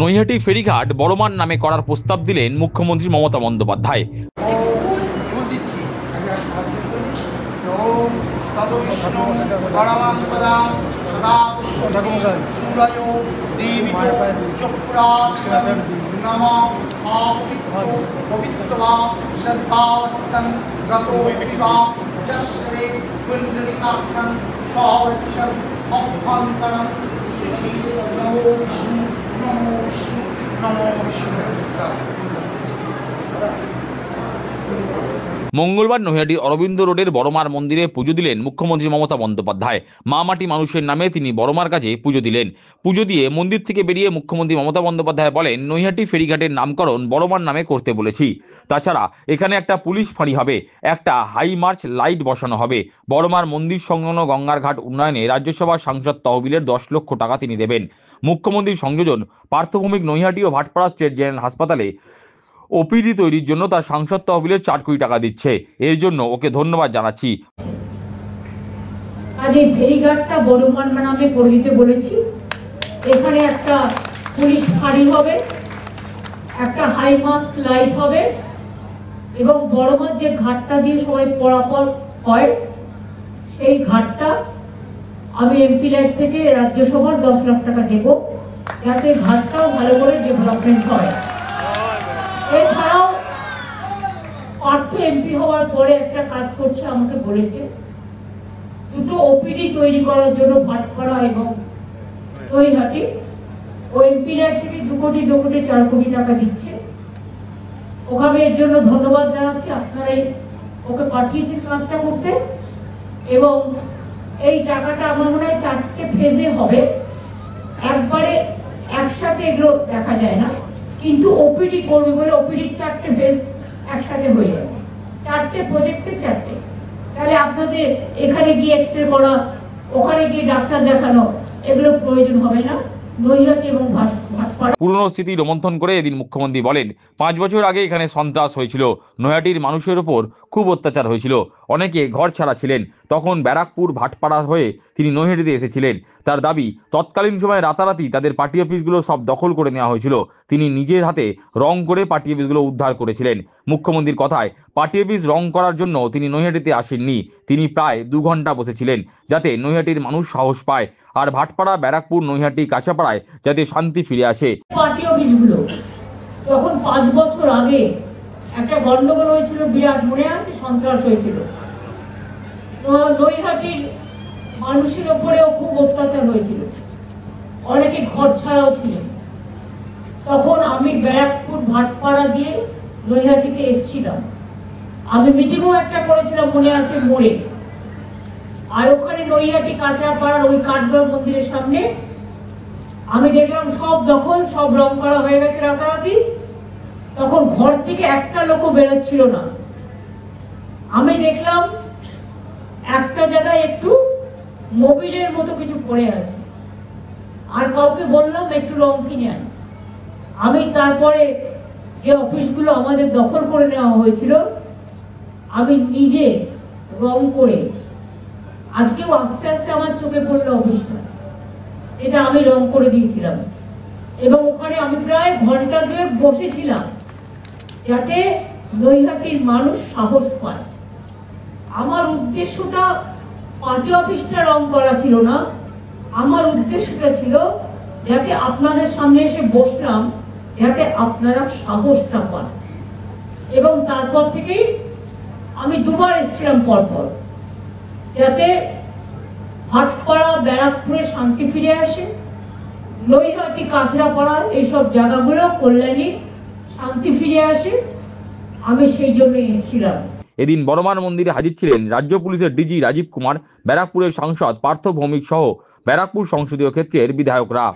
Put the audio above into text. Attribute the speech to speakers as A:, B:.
A: নৈহাটি ফেরিঘাট বড়মার নামে করার প্রস্তাব দিলেন মুখ্যমন্ত্রী মমতা বন্দ্যোপাধ্যায়। মঙ্গলবার নৈহাটির অরবিন্দ রোডের বড়মার মন্দিরে পুজো দিলেন মুখ্যমন্ত্রী মমতা বন্দ্যোপাধ্যায়। মা মাটি মানুষের নামে তিনি বড়মার কাছে পুজো দিলেন। পুজো দিয়ে মন্দির থেকে বেরিয়ে মুখ্যমন্ত্রী মমতা বন্দ্যোপাধ্যায় বলেন, নৈহাটি ফেরিঘাটের নামকরণ বড়মার নামে করতে বলেছি। তাছাড়া এখানে একটা পুলিশ ফাঁড়ি হবে, একটা হাই মার্চ লাইট বসানো হবে। বড়মার মন্দির সংলগ্ন গঙ্গার ঘাট উন্নয়নে রাজ্যসভার সাংসদ তহবিলের 10 লক্ষ টাকা তিনি দেবেন। মুখ্যমন্ত্রীর সংযোজন পার্থভূমিক নৈহাটি ও ভাটপাড়া স্টেট জেনারেল হাসপাতালে ওপিডি তৈরির জন্য তার সাংসদ তহবিলের 4 কোটি টাকা দিচ্ছে। এর জন্য ওকে ধন্যবাদ জানাচ্ছি।
B: আজ এই ফেরিঘাটটা বড়মার নামে করে দিতে বলেছি। এখানে একটা পুলিশ ফাঁড়ি হবে, একটা হাই মাস্ক লাইট হবে এবং বড়মার যে ঘাটটা দিয়ে সবাই পরাপর হয় সেই ঘাটটা আমি এমপি লাইট থেকে রাজ্যসভার 10 লাখ টাকা দেব, যাতে ঘাটটাও ভালো করে ডেভেলপমেন্ট হয়। এছাড়াও পার্থ এমপি হওয়ার পরে একটা কাজ করছে, আমাকে বলেছে দুটো ওপিডি তৈরি করার জন্য ভাটপাড়া এবং নৈহাটি। ও এমপি লাইট থেকে 2 কোটি 4 কোটি টাকা দিচ্ছে। ওখানে এর জন্য ধন্যবাদ জানাচ্ছি। আপনারাই ওকে পাঠিয়েছেন কাজটা করতে এবং এই টাকাটা আমার মনে হয় 4টে ফেজে হবে। একবারে একসাথে এগুলো দেখা যায় না, কিন্তু ওপিডি করবে বলে ওপিডির 4টে ফেজ একসাথে হয়ে যাবে। 4টে প্রজেক্টে 4টে। তাহলে আপনাদের এখানে গিয়ে এক্সরে করা, ওখানে গিয়ে ডাক্তার দেখানো, এগুলো প্রয়োজন হবে না। নৈহাটি এবং ভাটপাড়া
A: পুরনো স্মৃতি রোমন্থন করে এদিন মুখ্যমন্ত্রী বলেন, 5 বছর আগে এখানে সন্ত্রাস হয়েছিল, নৈহাটির মানুষের ওপর খুব অত্যাচার হয়েছিল, অনেকে ঘর ছাড়া ছিলেন। তখন ব্যারাকপুর ভাটপাড়া হয়ে তিনি নৈহাটিতে এসেছিলেন। তার দাবি, তৎকালীন সময়ে রাতারাতি তাদের পার্টি অফিসগুলো সব দখল করে নেওয়া হয়েছিল। তিনি নিজের হাতে রং করে পার্টি অফিসগুলো উদ্ধার করেছিলেন। মুখ্যমন্ত্রীর কথায়, পার্টি অফিস রং করার জন্য তিনি নৈহাটিতে আসেননি। তিনি প্রায় 2 ঘন্টা বসেছিলেন যাতে নৈহাটির মানুষ সাহস পায় আর ভাটপাড়া, ব্যারাকপুর, নৈহাটি, কাঁচাপাড়ায় যাতে শান্তি ফিরে আসে।
B: পার্টি অফিসগুলো যখন 5 বছর আগে একটা গন্ডগোল হয়েছিল, বিরাট মনে আছে, সন্ত্রাস হয়েছিল, নৈহাটির মানুষের ওপরেও খুব অত্যাচার হয়েছিল, অনেকে ঘর ছাড়াও ছিলেন। তখন আমি ব্যারাকপুর ভাটপাড়া দিয়ে নৈহাটিতে এসেছিলাম। আমি মিটিংও একটা করেছিলাম, মনে আছে, মোড়ে। আর ওখানে নৈহাটি কাঁচরাপাড়ার ওই কাঠগড় মন্দিরের সামনে আমি দেখলাম সব দখল, সব রং করা হয়ে গেছে রাতারাতি। তখন ঘর থেকে একটা লোকও বেরোচ্ছিল না। আমি দেখলাম একটা জায়গায় একটু মোবিলের মতো কিছু পড়ে আছে, আর কাউকে বললাম একটু রং কিনে আন। আমি তারপরে যে অফিসগুলো আমাদের দখল করে নেওয়া হয়েছিল, আমি নিজে রং করে, আজকেও আস্তে আস্তে আমার চোখে পড়লো অফিসটা, এটা আমি রং করে দিয়েছিলাম। এবং ওখানে আমি প্রায় ঘন্টা 2 বসেছিলাম যাতে নৈহাটির মানুষ সাহস পায়। আমার উদ্দেশ্যটা পার্টি অফিসটা রং করা ছিল না, আমার উদ্দেশ্যটা ছিল যাতে আপনাদের সামনে এসে বসলাম, যাতে আপনারা সাহসটা পান। এবং তারপর থেকেই আমি 2 বার এসেছিলাম পরপর, যাতে ভাটপাড়া, ব্যারাকপুরে শান্তি ফিরে আসে, নৈহাটি, কাঁচরাপাড়া এইসব জায়গাগুলো কল্যাণী শান্তি ফিরে আসে। আমি সেই জন্য এসেছিলাম।
A: এদিন বড়মার মন্দিরে হাজির ছিলেন রাজ্য পুলিশের ডিজি রাজীব কুমার, ব্যারাকপুরের সাংসদ পার্থ ভৌমিক সহ ব্যারাকপুর সংসদীয় ক্ষেত্রের বিধায়করা।